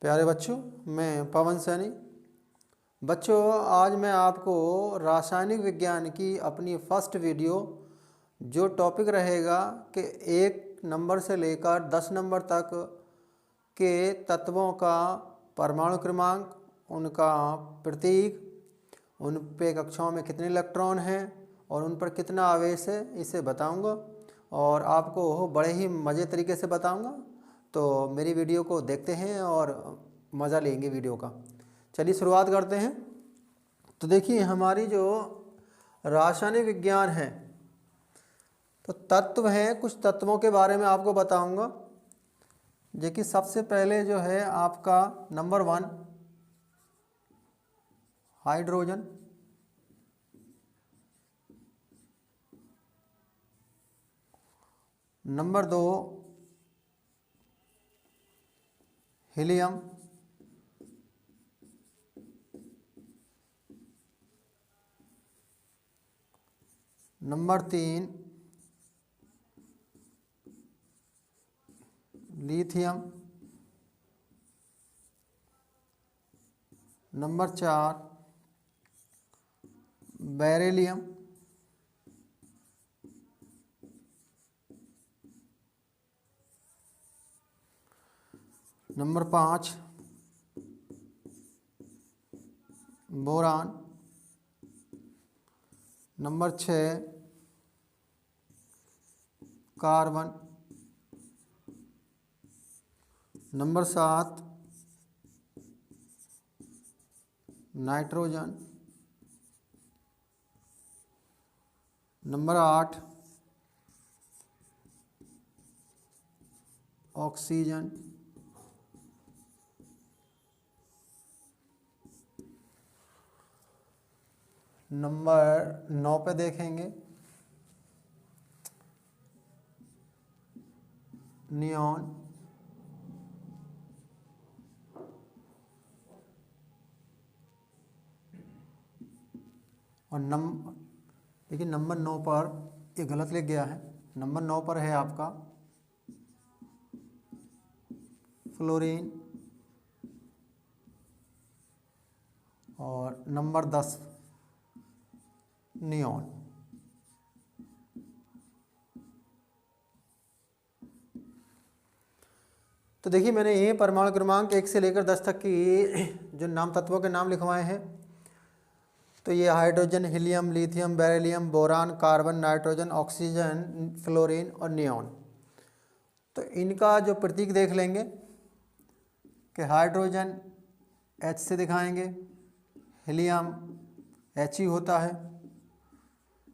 प्यारे बच्चों, मैं पवन सैनी। बच्चों, आज मैं आपको रासायनिक विज्ञान की अपनी फर्स्ट वीडियो जो टॉपिक रहेगा कि 1 नंबर से लेकर 10 नंबर तक के तत्वों का परमाणु क्रमांक, उनका प्रतीक, उन पे कक्षाओं में कितने इलेक्ट्रॉन हैं और उन पर कितना आवेश है, इसे बताऊंगा और आपको बड़े ही मज़े तरीके से बताऊंगा। तो मेरी वीडियो को देखते हैं और मज़ा लेंगे वीडियो का। चलिए शुरुआत करते हैं। तो देखिए, हमारी जो रासायनिक विज्ञान है तो तत्व हैं, कुछ तत्वों के बारे में आपको बताऊंगा। देखिए, सबसे पहले जो है आपका number 1 hydrogen, number 2 helium, number 3 lithium, number 4 beryllium, number 5 boron, number 6 carbon, number 7 nitrogen, number 8 oxygen, number 9 पे देखेंगे नियॉन, और देखिए नंबर 9 पर ये गलत लिख गया है। नंबर 9 पर है आपका फ्लोरीन, और नंबर 10 नियॉन। तो देखिए, मैंने ये परमाणु क्रमांक 1 से लेकर 10 तक की जो नाम तत्वों के नाम लिखवाए हैं। तो ये hydrogen, helium, lithium, beryllium, boron, carbon, nitrogen, oxygen, fluorine और नियॉन। तो इनका जो प्रतीक देख लेंगे कि हाइड्रोजन H से दिखाएंगे, हीलियम He होता है,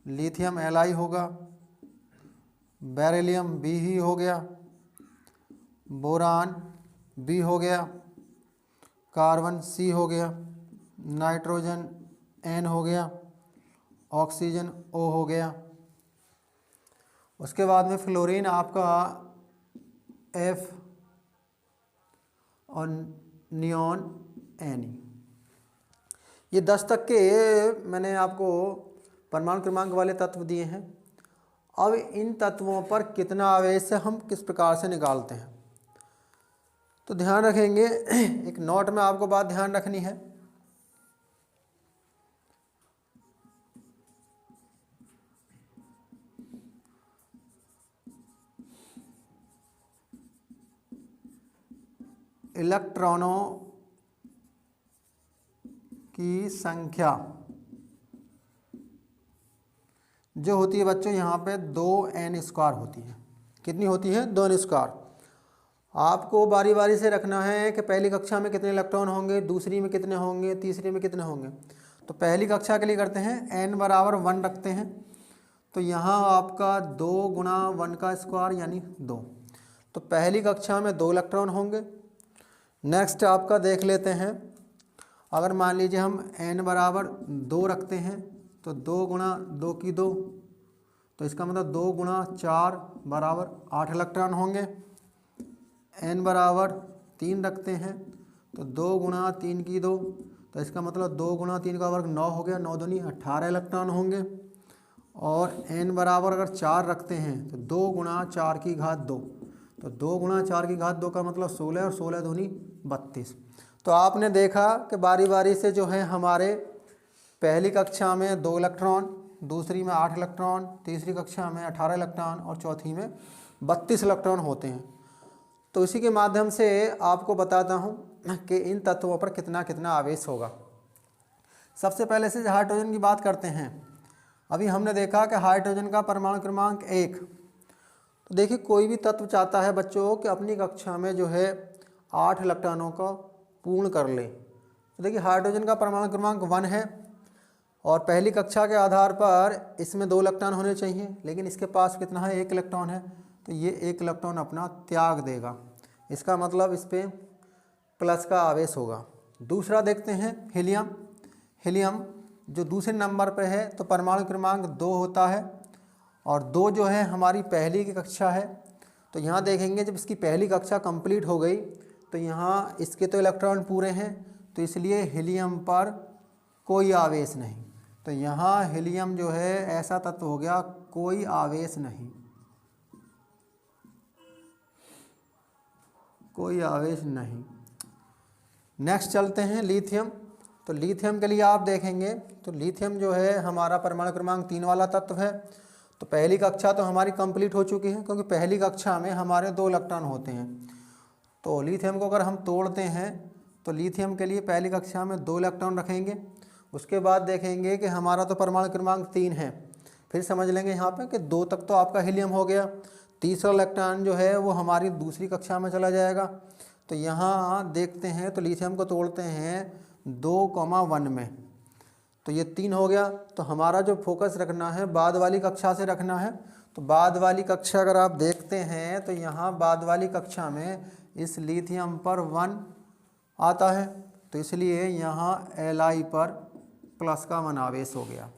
लिथियम Li होगा, बेरिलियम B ही हो गया, बोरान B हो गया, कार्बन C हो गया, नाइट्रोजन N हो गया, ऑक्सीजन O हो गया। उसके बाद में फ्लोरीन आपका F और नियॉन N। ये 10 तक के मैंने आपको परमाणु क्रमांक वाले तत्व दिए हैं। अब इन तत्वों पर कितना आवेश है हम किस प्रकार से निकालते हैं, तो ध्यान रखेंगे। एक नोट में आपको बात ध्यान रखनी है। इलेक्ट्रॉनों की संख्या जो होती है बच्चों, यहाँ पे 2n² होती है। कितनी होती है? 2n²। आपको बारी बारी से रखना है कि पहली कक्षा में कितने इलेक्ट्रॉन होंगे, दूसरी में कितने होंगे, तीसरी में कितने होंगे। तो पहली कक्षा के लिए करते हैं n बराबर 1 रखते हैं। तो यहाँ आपका 2 गुणा 1 का स्क्वायर यानी 2। तो पहली कक्षा में 2 इलेक्ट्रॉन होंगे। नेक्स्ट आपका देख लेते हैं, अगर मान लीजिए हम n बराबर 2 रखते हैं तो 2 गुणा 2 की 2, तो इसका मतलब 2 गुणा 4 बराबर 8 इलेक्ट्रॉन होंगे। n बराबर 3 रखते हैं तो 2 गुणा 3 की 2, तो इसका मतलब 2 गुणा 3 का वर्ग 9 हो गया, 9 दूनी 18 इलेक्ट्रॉन होंगे। और n बराबर अगर 4 रखते हैं तो 2 गुणा 4 की घात 2, तो 2 गुणा 4 की घात 2 का मतलब 16 और 16 दूनी 32। तो आपने देखा कि बारी बारी से जो है हमारे पहली कक्षा में 2 इलेक्ट्रॉन, दूसरी में 8 इलेक्ट्रॉन, तीसरी कक्षा में 18 इलेक्ट्रॉन और चौथी में 32 इलेक्ट्रॉन होते हैं। तो इसी के माध्यम से आपको बताता हूँ कि इन तत्वों पर कितना कितना आवेश होगा। सबसे पहले से हाइड्रोजन की बात करते हैं। अभी हमने देखा कि हाइड्रोजन का परमाणु क्रमांक 1। तो देखिए कोई भी तत्व चाहता है बच्चों कि अपनी कक्षा में जो है 8 इलेक्ट्रॉनों को पूर्ण कर ले। तो देखिए हाइड्रोजन का परमाणु क्रमांक 1 है और पहली कक्षा के आधार पर इसमें 2 इलेक्ट्रॉन होने चाहिए, लेकिन इसके पास कितना है, 1 इलेक्ट्रॉन है। तो ये 1 इलेक्ट्रॉन अपना त्याग देगा, इसका मतलब इस पर प्लस का आवेश होगा। दूसरा देखते हैं हीलियम। हीलियम जो दूसरे नंबर पे है तो परमाणु क्रमांक 2 होता है और 2 जो है हमारी पहली की कक्षा है। तो यहाँ देखेंगे जब इसकी पहली कक्षा कंप्लीट हो गई तो यहाँ इसके तो इलेक्ट्रॉन पूरे हैं, तो इसलिए हीलियम पर कोई आवेश नहीं। तो यहाँ हीलियम जो है ऐसा तत्व हो गया कोई आवेश नहीं, कोई आवेश नहीं। नेक्स्ट चलते हैं लिथियम। तो लिथियम के लिए आप देखेंगे तो लिथियम जो है हमारा परमाणु क्रमांक 3 वाला तत्व है। तो पहली कक्षा तो हमारी कंप्लीट हो चुकी है, क्योंकि पहली कक्षा में हमारे 2 इलेक्ट्रॉन होते हैं। तो लिथियम को अगर हम तोड़ते हैं तो लिथियम के लिए पहली कक्षा में 2 इलेक्ट्रॉन रखेंगे। उसके बाद देखेंगे कि हमारा तो परमाणु क्रमांक 3 है, फिर समझ लेंगे यहाँ पे कि 2 तक तो आपका हीलियम हो गया। तीसरा इलेक्ट्रॉन जो है वो हमारी दूसरी कक्षा में चला जाएगा। तो यहाँ देखते हैं तो लिथियम को तोड़ते हैं 2,1 में, तो ये 3 हो गया। तो हमारा जो फोकस रखना है बाद वाली कक्षा से रखना है। तो बाद वाली कक्षा अगर आप देखते हैं तो यहाँ बाद वाली कक्षा में इस लिथियम पर 1 आता है, तो इसलिए यहाँ Li पर प्लस का 1 आवेश हो गया।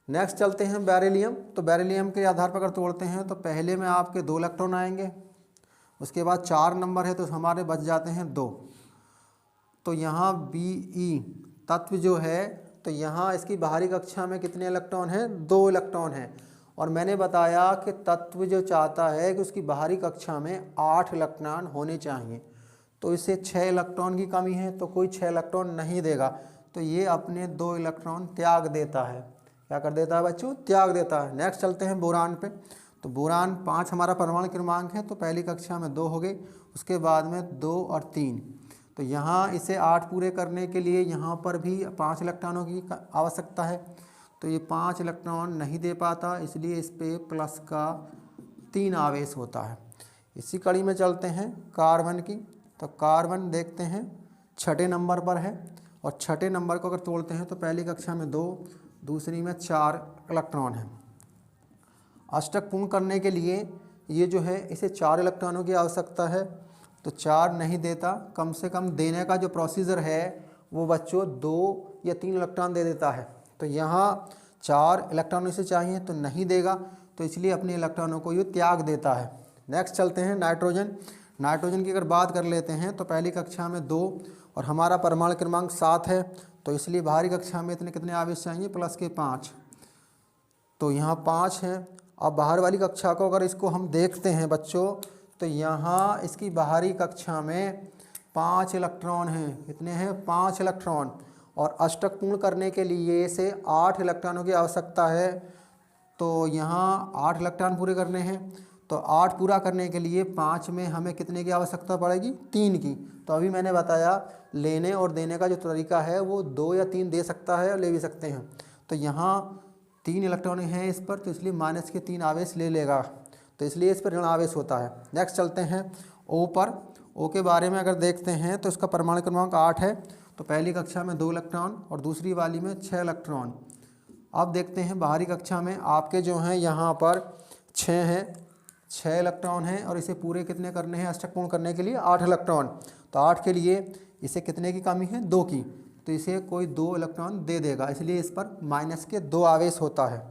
नेक्स्ट चलते हैं बेरिलियम। तो बेरिलियम के आधार पर अगर तोड़ते हैं तो पहले में आपके 2 इलेक्ट्रॉन आएंगे, उसके बाद 4 नंबर है तो हमारे बच जाते हैं 2। तो यहाँ Be तत्व जो है तो यहाँ इसकी बाहरी कक्षा में कितने इलेक्ट्रॉन हैं, 2 इलेक्ट्रॉन हैं। और मैंने बताया कि तत्व जो चाहता है कि उसकी बाहरी कक्षा में 8 इलेक्ट्रॉन होने चाहिए, तो इसे 6 इलेक्ट्रॉन की कमी है तो कोई 6 इलेक्ट्रॉन नहीं देगा। तो ये अपने 2 इलेक्ट्रॉन त्याग देता है। क्या कर देता है बच्चों, त्याग देता है। नेक्स्ट चलते हैं बोरान पे। तो बोरान 5 हमारा परमाणु क्रमांक है, तो पहली कक्षा में 2 हो गए, उसके बाद में 2 और 3। तो यहाँ इसे 8 पूरे करने के लिए यहाँ पर भी 5 इलेक्ट्रॉनों की आवश्यकता है, तो ये 5 इलेक्ट्रॉन नहीं दे पाता, इसलिए इस पे प्लस का 3 आवेश होता है। इसी कड़ी में चलते हैं कार्बन की। तो कार्बन देखते हैं 6ठे नंबर पर है और 6ठे नंबर को अगर तोड़ते हैं तो पहली कक्षा में 2, दूसरी में 4 इलेक्ट्रॉन है। अष्टक पूर्ण करने के लिए ये जो है इसे 4 इलेक्ट्रॉनों की आवश्यकता है, तो 4 नहीं देता। कम से कम देने का जो प्रोसीजर है वो बच्चों 2 या 3 इलेक्ट्रॉन दे देता है। तो यहाँ 4 इलेक्ट्रॉन इसे चाहिए तो नहीं देगा, तो इसलिए अपने इलेक्ट्रॉनों को ये त्याग देता है। नेक्स्ट चलते हैं नाइट्रोजन। नाइट्रोजन की अगर बात कर लेते हैं तो पहली कक्षा में 2 और हमारा परमाणु क्रमांक 7 है, तो इसलिए बाहरी कक्षा में इतने कितने आवेश चाहिए, प्लस के 5। तो यहाँ 5 हैं। अब बाहर वाली कक्षा को अगर इसको हम देखते हैं बच्चों तो यहाँ इसकी बाहरी कक्षा में 5 इलेक्ट्रॉन हैं। कितने हैं, 5 इलेक्ट्रॉन। और अष्टक पूर्ण करने के लिए इसे 8 इलेक्ट्रॉनों की आवश्यकता है, तो यहाँ 8 इलेक्ट्रॉन पूरे करने हैं। तो 8 पूरा करने के लिए 5 में हमें कितने की आवश्यकता पड़ेगी, 3 की। तो अभी मैंने बताया लेने और देने का जो तरीका है वो 2 या 3 दे सकता है और ले भी सकते हैं। तो यहाँ 3 इलेक्ट्रॉन हैं इस पर, तो इसलिए माइनस के 3 आवेश ले लेगा, तो इसलिए इस पर ऋण आवेश होता है। नेक्स्ट चलते हैं ओ पर। ओ के बारे में अगर देखते हैं तो इसका परमाणु क्रमांक 8 है, तो पहली कक्षा में 2 इलेक्ट्रॉन और दूसरी वाली में 6 इलेक्ट्रॉन। अब देखते हैं बाहरी कक्षा में आपके जो हैं यहाँ पर 6 हैं, 6 इलेक्ट्रॉन हैं और इसे पूरे कितने करने हैं, अष्टक पूर्ण करने के लिए 8 इलेक्ट्रॉन। तो 8 के लिए इसे कितने की कमी है, 2 की, तो इसे कोई 2 इलेक्ट्रॉन दे देगा, इसलिए इस पर माइनस के 2 आवेश होता है।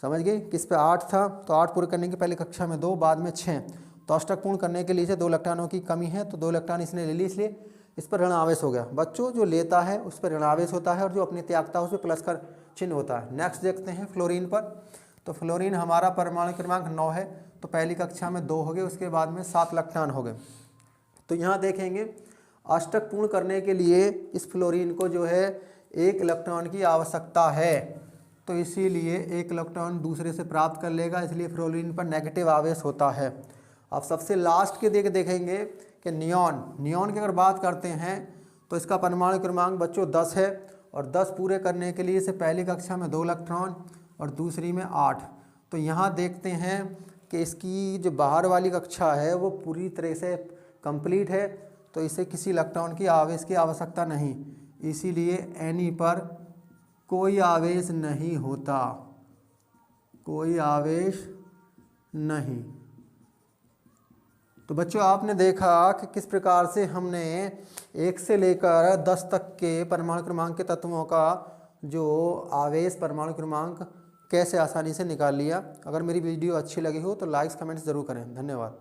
समझ गए, किस पे 8 था, तो 8 पूरे करने की पहली कक्षा में 2, बाद में 6। तो अष्टक पूर्ण करने के लिए इसे 2 इलेक्ट्रॉनों की कमी है, तो 2 इलेक्ट्रॉन इसने ले ली, इसलिए इस पर ऋण आवेश हो गया। बच्चों जो लेता है उस पर ऋण आवेश होता है और जो अपनी त्यागता है उस पर प्लस का चिन्ह होता है। नेक्स्ट देखते हैं फ्लोरीन पर। तो फ्लोरीन हमारा परमाणु क्रमांक 9 है, तो पहली कक्षा में 2 हो गए, उसके बाद में 7 इलेक्ट्रॉन हो गए। तो यहाँ देखेंगे अष्टक पूर्ण करने के लिए इस फ्लोरीन को जो है 1 इलेक्ट्रॉन की आवश्यकता है, तो इसीलिए 1 इलेक्ट्रॉन दूसरे से प्राप्त कर लेगा, इसलिए फ्लोरीन पर नेगेटिव आवेश होता है। अब सबसे लास्ट के देखेंगे कि नियॉन की अगर बात करते हैं तो इसका परमाणु क्रमांक बच्चों 10 है, और 10 पूरे करने के लिए इसे पहली कक्षा में 2 इलेक्ट्रॉन और दूसरी में 8। तो यहाँ देखते हैं कि इसकी जो बाहर वाली कक्षा है वो पूरी तरह से कंप्लीट है, तो इसे किसी इलेक्ट्रॉन की आवेश की आवश्यकता नहीं, इसीलिए Na पर कोई आवेश नहीं होता, कोई आवेश नहीं। तो बच्चों आपने देखा कि किस प्रकार से हमने 1 से लेकर 10 तक के परमाणु क्रमांक के तत्वों का जो आवेश परमाणु क्रमांक कैसे आसानी से निकाल लिया। अगर मेरी वीडियो अच्छी लगी हो तो लाइक्स कमेंट्स ज़रूर करें। धन्यवाद।